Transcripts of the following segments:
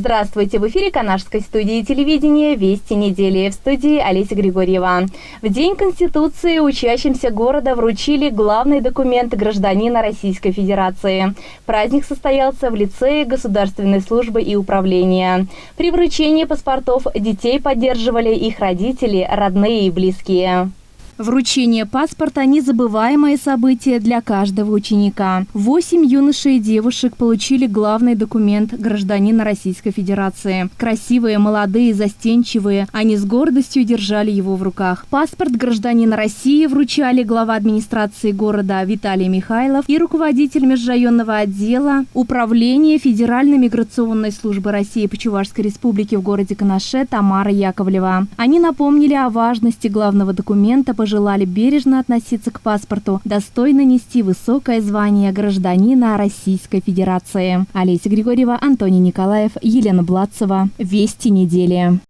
Здравствуйте! В эфире Канашской студии телевидения «Вести недели». В студии Олеся Григорьева. В День Конституции учащимся города вручили главный документ гражданина Российской Федерации. Праздник состоялся в лицее Государственной службы и управления. При вручении паспортов детей поддерживали их родители, родные и близкие. Вручение паспорта – незабываемое событие для каждого ученика. 8 юношей и девушек получили главный документ гражданина Российской Федерации. Красивые, молодые, застенчивые, они с гордостью держали его в руках. Паспорт гражданина России вручали глава администрации города Виталий Михайлов и руководитель межрайонного отдела Управления Федеральной миграционной службы России по Чувашской республике в городе Канаше Тамара Яковлева. Они напомнили о важности главного документа, пожелали бережно относиться к паспорту, достойно нести высокое звание гражданина Российской Федерации. Олеся Григорьева, Антоний Николаев, Елена Бладцева. Вести недели.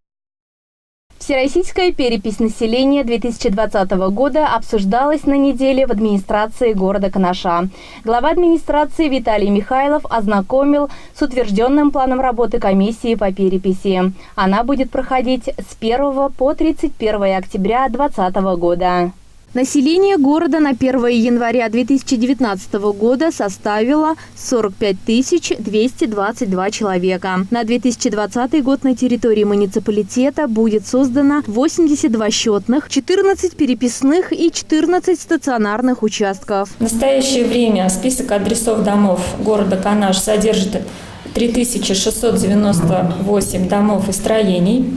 Всероссийская перепись населения 2020 года обсуждалась на неделе в администрации города Канаша. Глава администрации Виталий Михайлов ознакомил с утвержденным планом работы комиссии по переписи. Она будет проходить с 1 по 31 октября 2020 года. Население города на 1 января 2019 года составило 45 222 человека. На 2020 год на территории муниципалитета будет создано 82 счетных, 14 переписных и 14 стационарных участков. В настоящее время список адресов домов города Канаш содержит 3698 домов и строений.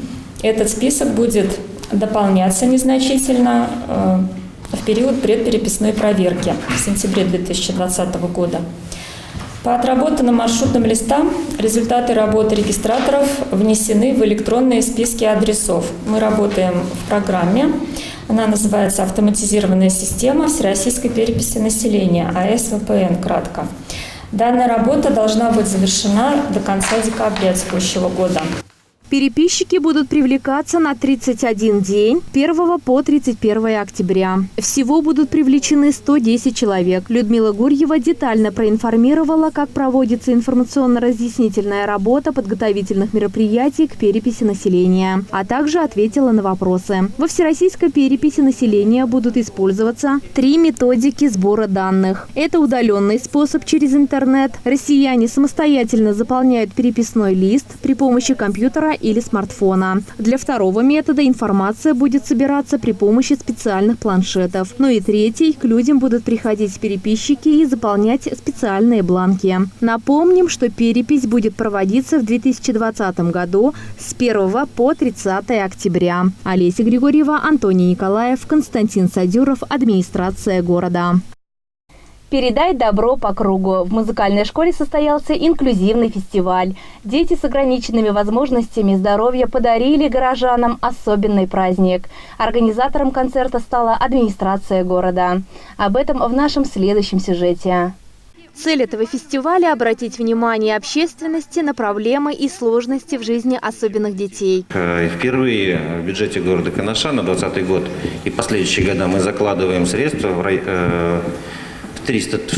Этот список будет дополняться незначительно в период предпереписной проверки в сентябре 2020 года. По отработанным маршрутным листам результаты работы регистраторов внесены в электронные списки адресов. Мы работаем в программе, она называется «Автоматизированная система всероссийской переписи населения», АСВПН кратко. Данная работа должна быть завершена до конца декабря текущего года. Переписчики будут привлекаться на 31 день, 1 по 31 октября. Всего будут привлечены 110 человек. Людмила Гурьева детально проинформировала, как проводится информационно-разъяснительная работа подготовительных мероприятий к переписи населения, а также ответила на вопросы. Во всероссийской переписи населения будут использоваться 3 методики сбора данных. Это удаленный способ через интернет. Россияне самостоятельно заполняют переписной лист при помощи компьютера или смартфона. Для второго метода информация будет собираться при помощи специальных планшетов. Ну и третий, к людям будут приходить переписчики и заполнять специальные бланки. Напомним, что перепись будет проводиться в 2020 году с 1 по 30 октября. Олеся Григорьева, Антоний Николаев, Константин Садюров, администрация города. «Передай добро по кругу». В музыкальной школе состоялся инклюзивный фестиваль. Дети с ограниченными возможностями здоровья подарили горожанам особенный праздник. Организатором концерта стала администрация города. Об этом в нашем следующем сюжете. Цель этого фестиваля – обратить внимание общественности на проблемы и сложности в жизни особенных детей. Впервые в бюджете города Канаша на 2020 год и последующие года мы закладываем средства в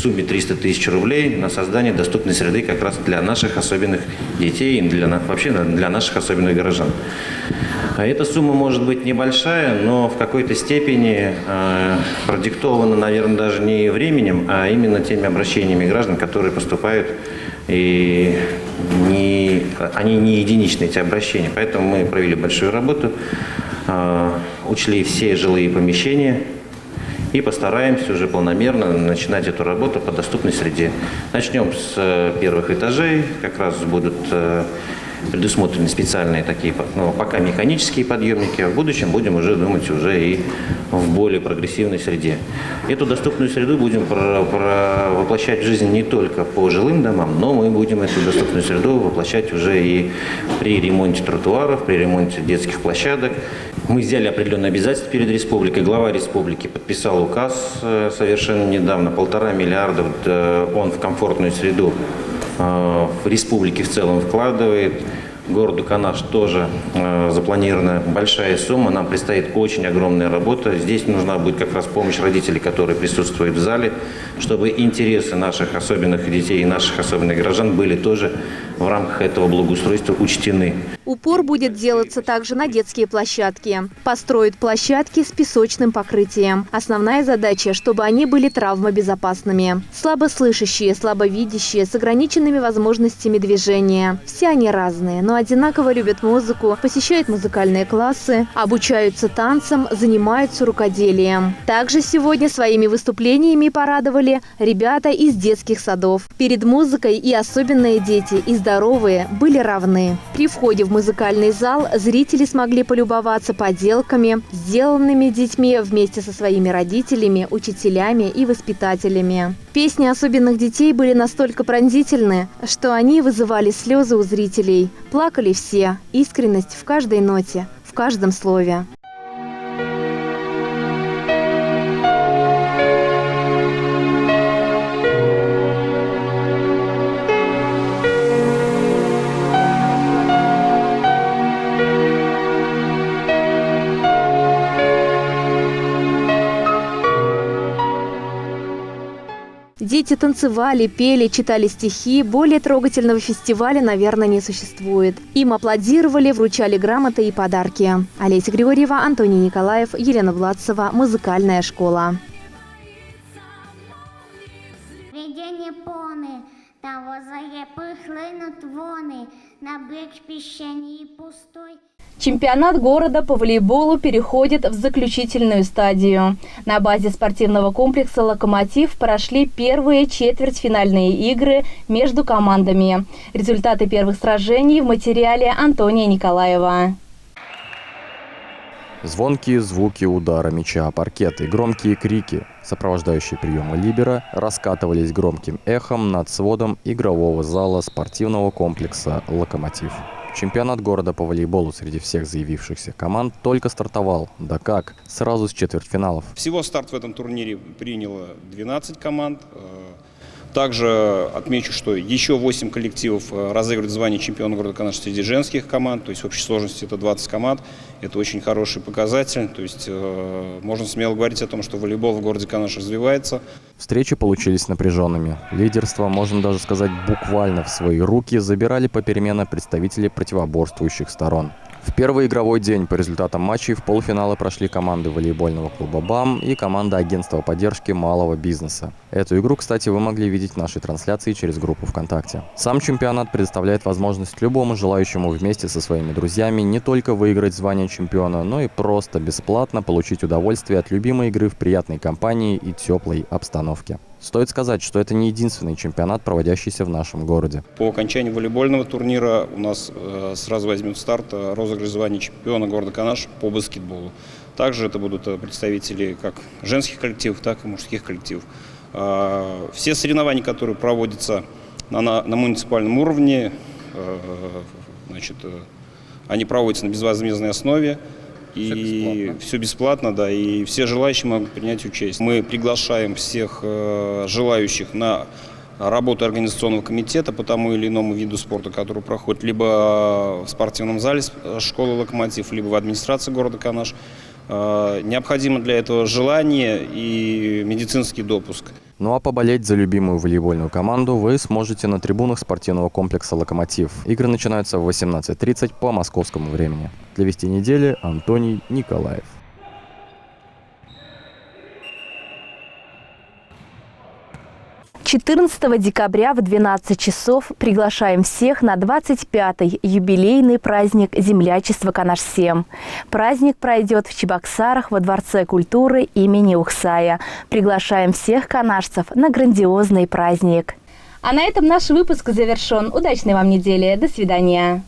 сумме 300 тысяч рублей на создание доступной среды как раз для наших особенных детей и вообще для наших особенных горожан. Эта сумма может быть небольшая, но в какой-то степени продиктована, наверное, даже не временем, а именно теми обращениями граждан, которые поступают, и они не единичные, эти обращения. Поэтому мы провели большую работу, учли все жилые помещения, и постараемся уже полномерно начинать эту работу по доступной среде. Начнем с первых этажей, как раз будут предусмотрены специальные такие, пока механические подъемники, а в будущем будем уже думать уже и в более прогрессивной среде. Эту доступную среду будем воплощать в жизнь не только по жилым домам, но мы будем эту доступную среду воплощать уже и при ремонте тротуаров, при ремонте детских площадок. Мы взяли определенные обязательства перед республикой. Глава республики подписал указ совершенно недавно, 1,5 миллиарда он в комфортную среду в республике в целом вкладывает. Городу Канаш тоже запланирована большая сумма. Нам предстоит очень огромная работа. Здесь нужна будет как раз помощь родителей, которые присутствуют в зале, чтобы интересы наших особенных детей и наших особенных граждан были тоже в рамках этого благоустройства учтены. Упор будет делаться также на детские площадки. Построят площадки с песочным покрытием. Основная задача, чтобы они были травмобезопасными. Слабослышащие, слабовидящие, с ограниченными возможностями движения. Все они разные, но одинаково любят музыку, посещают музыкальные классы, обучаются танцам, занимаются рукоделием. Также сегодня своими выступлениями порадовали ребята из детских садов. Перед музыкой и особенные дети, и здоровые были равны. При входе в музыкальный зал зрители смогли полюбоваться поделками, сделанными детьми вместе со своими родителями, учителями и воспитателями. Песни особенных детей были настолько пронзительны, что они вызывали слезы у зрителей. Плакали все, искренность в каждой ноте, в каждом слове. Дети танцевали, пели, читали стихи. Более трогательного фестиваля, наверное, не существует. Им аплодировали, вручали грамоты и подарки. Олеся Григорьева, Антоний Николаев, Елена Владцева. Музыкальная школа. Чемпионат города по волейболу переходит в заключительную стадию. На базе спортивного комплекса «Локомотив» прошли первые четвертьфинальные игры между командами. Результаты первых сражений в материале Антония Николаева. Звонкие звуки удара мяча о паркет и громкие крики, сопровождающие приемы либера, раскатывались громким эхом над сводом игрового зала спортивного комплекса «Локомотив». Чемпионат города по волейболу среди всех заявившихся команд только стартовал. Да как? Сразу с четвертьфиналов. Всего старт в этом турнире приняло 12 команд. Также отмечу, что еще 8 коллективов разыгрывают звание чемпиона города Канаш среди женских команд. То есть в общей сложности это 20 команд. Это очень хороший показатель. То есть можно смело говорить о том, что волейбол в городе Канаш развивается. Встречи получились напряженными. Лидерство, можно даже сказать, буквально в свои руки забирали попеременно представители противоборствующих сторон. В первый игровой день по результатам матчей в полуфиналы прошли команды волейбольного клуба «БАМ» и команда агентства поддержки малого бизнеса. Эту игру, кстати, вы могли видеть в нашей трансляции через группу ВКонтакте. Сам чемпионат предоставляет возможность любому желающему вместе со своими друзьями не только выиграть звание чемпиона, но и просто бесплатно получить удовольствие от любимой игры в приятной компании и теплой обстановке. Стоит сказать, что это не единственный чемпионат, проводящийся в нашем городе. По окончании волейбольного турнира у нас сразу возьмет старт розыгрыш звания чемпиона города Канаш по баскетболу. Также это будут представители как женских коллективов, так и мужских коллективов. Все соревнования, которые проводятся на муниципальном уровне, они проводятся на безвозмездной основе. И все бесплатно, да, и все желающие могут принять участие. Мы приглашаем всех желающих на работу организационного комитета по тому или иному виду спорта, который проходит либо в спортивном зале школы «Локомотив», либо в администрации города Канаш. Необходимо для этого желание и медицинский допуск. Ну а поболеть за любимую волейбольную команду вы сможете на трибунах спортивного комплекса «Локомотив». Игры начинаются в 18:30 по московскому времени. Для «Вести недели» Антоний Николаев. 14 декабря в 12 часов приглашаем всех на 25-й юбилейный праздник землячества Канаш-7. Праздник пройдет в Чебоксарах во Дворце культуры имени Ухсая. Приглашаем всех канашцев на грандиозный праздник. А на этом наш выпуск завершен. Удачной вам недели. До свидания.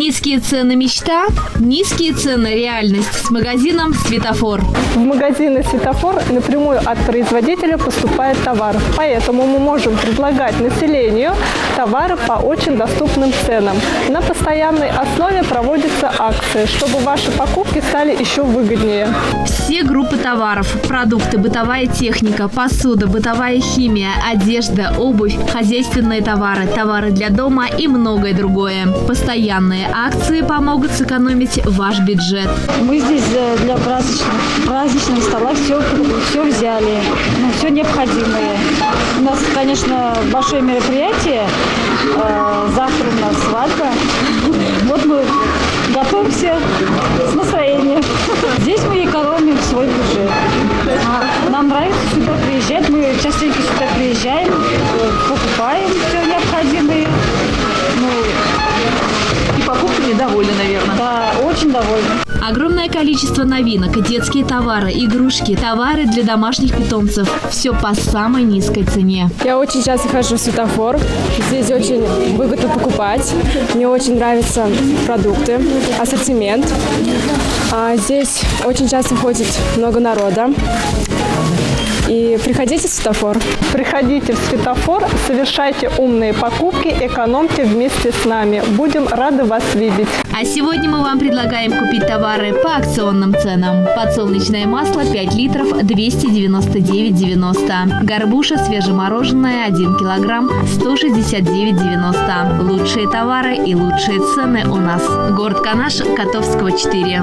Низкие цены – мечта, низкие цены – реальность. С магазином «Светофор». В магазины «Светофор» напрямую от производителя поступает товар. Поэтому мы можем предлагать населению товары по очень доступным ценам. На постоянной основе проводятся акции, чтобы ваши покупки стали еще выгоднее. Все группы товаров – продукты, бытовая техника, посуда, бытовая химия, одежда, обувь, хозяйственные товары, товары для дома и многое другое. Постоянные акции помогут сэкономить ваш бюджет. Мы здесь для праздничного стола все взяли, все необходимое. У нас, конечно, большое мероприятие. Завтра у нас свадьба. Вот мы готовимся с настроением. Здесь мы экономим свой бюджет. Нам нравится сюда приезжать. Мы частенько сюда приезжаем, покупаем все необходимое. И покупками довольны, наверное. Да, очень довольны. Огромное количество новинок, детские товары, игрушки, товары для домашних питомцев. Все по самой низкой цене. Я очень часто хожу в «Светофор». Здесь очень выгодно покупать. Мне очень нравятся продукты, ассортимент. Здесь очень часто ходит много народа. И приходите в «Светофор». Приходите в «Светофор», совершайте умные покупки, экономьте вместе с нами. Будем рады вас видеть. А сегодня мы вам предлагаем купить товары по акционным ценам. Подсолнечное масло 5 литров 299,90. Горбуша свежемороженая 1 килограмм 169,90. Лучшие товары и лучшие цены у нас. Город Канаш, Котовского, 4.